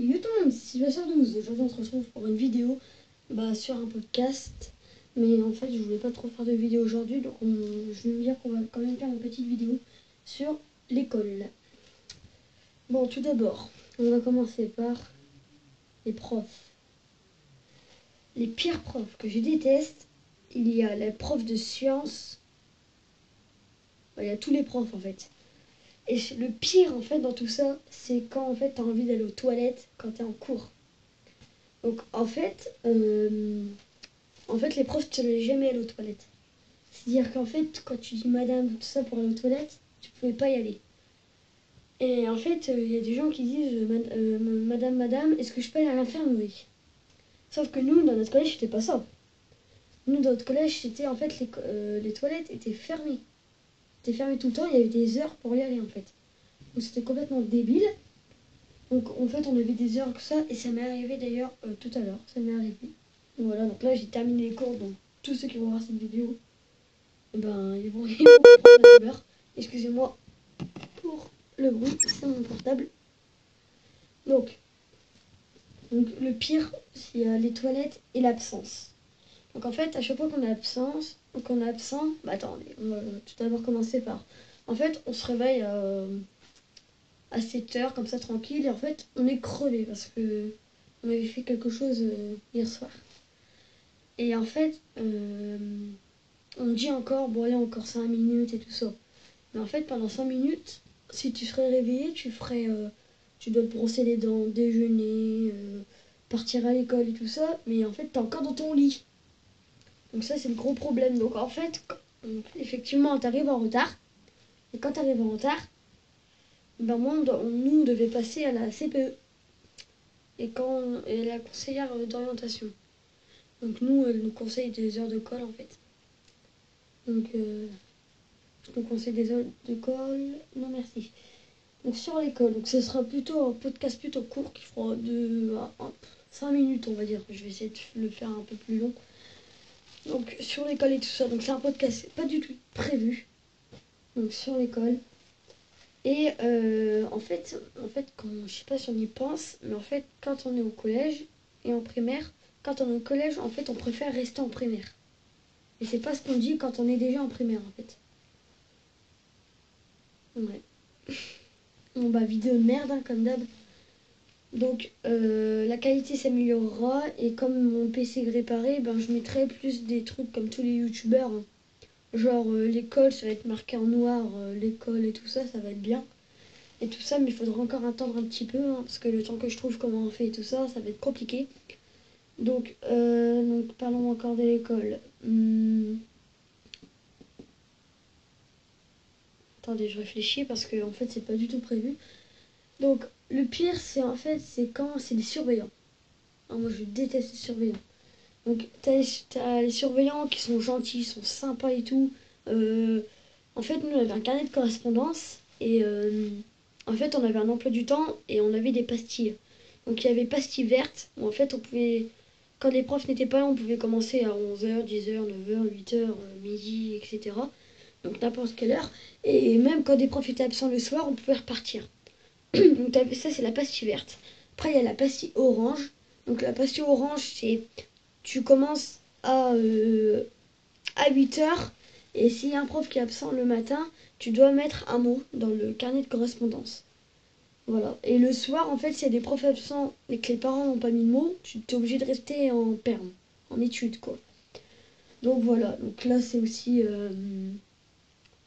Yo tout le monde, c'est Sylvester 12. Aujourd'hui on se retrouve pour une vidéo sur un podcast. Mais en fait je voulais pas trop faire de vidéo aujourd'hui, donc je vais me dire qu'on va quand même faire une petite vidéo sur l'école. Bon, tout d'abord, on va commencer par les profs. Les pires profs que je déteste, il y a les profs de sciences. Il y a tous les profs en fait. Et le pire en fait dans tout ça, c'est quand en fait t'as envie d'aller aux toilettes quand t'es en cours. Donc en fait les profs te laissent jamais aller aux toilettes. C'est-à-dire qu'en fait quand tu dis madame tout ça pour aller aux toilettes, tu pouvais pas y aller. Et en fait il y a des gens qui disent madame, est-ce que je peux aller à l'infirmerie? Sauf que nous dans notre collège c'était pas ça. Nous dans notre collège c'était en fait les toilettes étaient fermées. C'était fermé tout le temps, il y avait des heures pour y aller en fait. Donc c'était complètement débile. Donc en fait on avait des heures que ça, et ça m'est arrivé d'ailleurs tout à l'heure, ça m'est arrivé. Donc voilà, donc là j'ai terminé les cours, donc tous ceux qui vont voir cette vidéo, ils vont comprendre la douleur. Excusez-moi pour le bruit, c'est mon portable. Donc le pire, c'est les toilettes et l'absence. Donc en fait, à chaque fois qu'on est absent, attendez, on va tout d'abord commencer par... En fait, on se réveille à 7 heures, comme ça, tranquille, et en fait, on est crevé parce que on avait fait quelque chose hier soir. Et en fait, on dit encore, bon allez, encore 5 minutes et tout ça. Mais en fait, pendant 5 minutes, si tu serais réveillé, tu dois te brosser les dents, déjeuner, partir à l'école et tout ça, mais en fait, t'es encore dans ton lit. Donc ça, c'est le gros problème. Donc en fait, effectivement, t'arrives en retard. Et quand t'arrives en retard, moi, nous, on devait passer à la CPE. Et la conseillère d'orientation. Donc nous, elle nous conseille des heures de colle en fait. Donc nous conseille des heures de colle. Non merci. Donc sur l'école, donc ce sera plutôt un podcast plutôt court qui fera 5 minutes on va dire. Je vais essayer de le faire un peu plus long. Donc sur l'école et tout ça. Donc c'est un podcast pas du tout prévu. Donc sur l'école. Et en fait, quand, je sais pas si on y pense, mais en fait, quand on est au collège et en primaire, quand on est au collège, en fait, on préfère rester en primaire. Et c'est pas ce qu'on dit quand on est déjà en primaire, en fait. Ouais. Bon, vidéo de merde, hein, comme d'hab. Donc, la qualité s'améliorera. Et comme mon PC est réparé, je mettrai plus des trucs comme tous les youtubeurs. Hein. Genre, l'école, ça va être marqué en noir, l'école et tout ça, ça va être bien. Et tout ça, mais il faudra encore attendre un petit peu, hein, parce que le temps que je trouve comment on fait et tout ça, ça va être compliqué. Donc parlons encore de l'école. Attendez, je réfléchis parce que en fait, c'est pas du tout prévu. Donc, le pire, c'est quand c'est les surveillants. Ah, moi, je déteste les surveillants. Donc, t'as les surveillants qui sont gentils, sont sympas et tout. En fait, nous, on avait un carnet de correspondance et en fait, on avait un emploi du temps et on avait des pastilles. Donc, il y avait pastilles vertes où en fait, on pouvait, quand les profs n'étaient pas là, on pouvait commencer à 11h, 10h, 9h, 8h, midi, etc. Donc, n'importe quelle heure. Et même quand des profs étaient absents le soir, on pouvait repartir. Donc, ça, c'est la pastille verte. Après, il y a la pastille orange. Donc, la pastille orange, c'est tu commences à 8h. Et s'il y a un prof qui est absent le matin, tu dois mettre un mot dans le carnet de correspondance. Voilà. Et le soir, en fait, s'il y a des profs absents et que les parents n'ont pas mis de mots, tu es obligé de rester en perme, en études, quoi. Donc voilà. Donc là, c'est aussi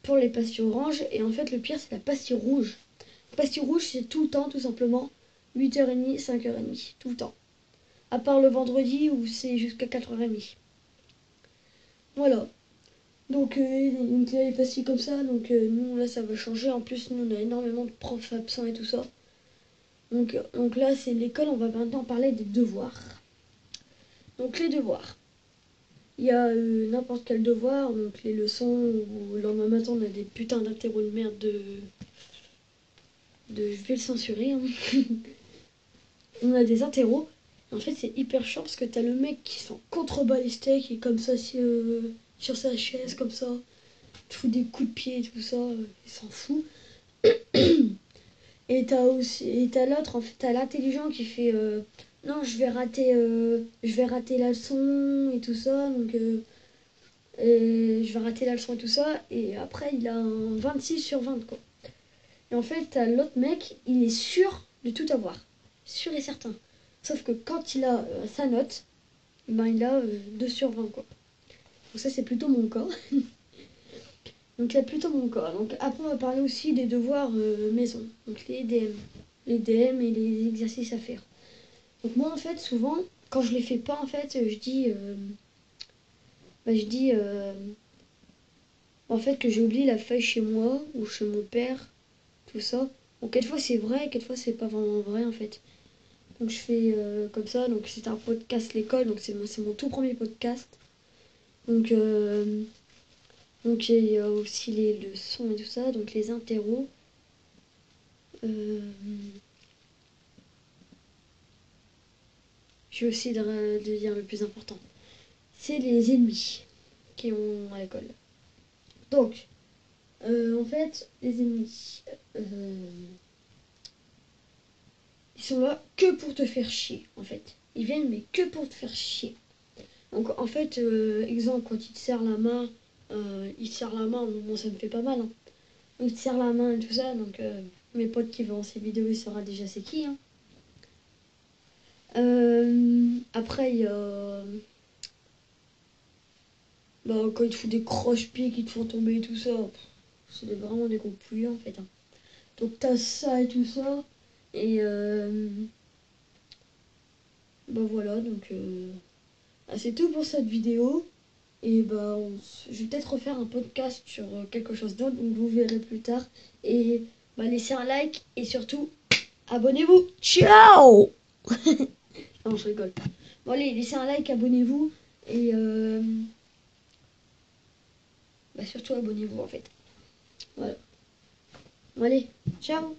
pour les pastilles oranges. Et en fait, le pire, c'est la pastille rouge. La pastille rouge, c'est tout le temps, tout simplement. 8h30, 5h30. Tout le temps. À part le vendredi où c'est jusqu'à 4h30. Voilà. Donc là, il est passé comme ça. Donc nous, là, ça va changer. En plus, nous, on a énormément de profs absents et tout ça. Donc là, c'est l'école. On va maintenant parler des devoirs. Donc les devoirs. Il y a n'importe quel devoir. Donc les leçons. Ou le lendemain matin, on a des putains d'interros de merde je vais le censurer. Hein. On a des interros. En fait, c'est hyper chiant parce que t'as le mec qui s'en contrebat les steaks et comme ça, sur sa chaise, comme ça. Il te fout des coups de pied et tout ça, il s'en fout. Et t'as l'autre, en fait, t'as l'intelligent qui fait non, je vais rater la leçon et tout ça, donc et je vais rater la leçon et tout ça, et après il a un 26 sur 20 quoi. Et en fait, t'as l'autre mec, il est sûr de tout avoir, sûr et certain. Sauf que quand il a sa note, ben il a 2 sur 20 quoi. Donc ça c'est plutôt mon cas. Donc là plutôt mon cas. Donc après on va parler aussi des devoirs maison, donc les DM. Les DM et les exercices à faire. Donc moi en fait souvent quand je les fais pas en fait je dis en fait que j'ai oublié la feuille chez moi ou chez mon père, tout ça. Bon quelquefois c'est vrai, quelquefois c'est pas vraiment vrai en fait. Donc je fais comme ça, donc c'est un podcast l'école, donc c'est mon tout premier podcast. Donc donc il y a aussi les leçons et tout ça, donc les interros. Euh, je vais aussi de dire le plus important. C'est les ennemis qui ont à l'école. Donc, en fait, les ennemis, ils sont là que pour te faire chier, en fait. Ils viennent, mais que pour te faire chier. Donc, en fait, exemple, quand il te serre la main, il te serre la main, bon, ça me fait pas mal, hein. Il te serre la main et tout ça, donc mes potes qui verront ces vidéos, ils sauront déjà c'est qui, hein. Après, il y a... Bah, quand ils te font des croche-pieds, qui te font tomber et tout ça, c'est vraiment des gros pouilleux, en fait, hein. Donc, t'as ça et tout ça, et... bah voilà, donc c'est tout pour cette vidéo. Et bah je vais peut-être refaire un podcast sur quelque chose d'autre, donc vous verrez plus tard. Et bah laissez un like et surtout abonnez-vous. Ciao. Non, je rigole. Bon allez, laissez un like, abonnez-vous et bah surtout abonnez-vous en fait. Voilà. Bon, allez, ciao.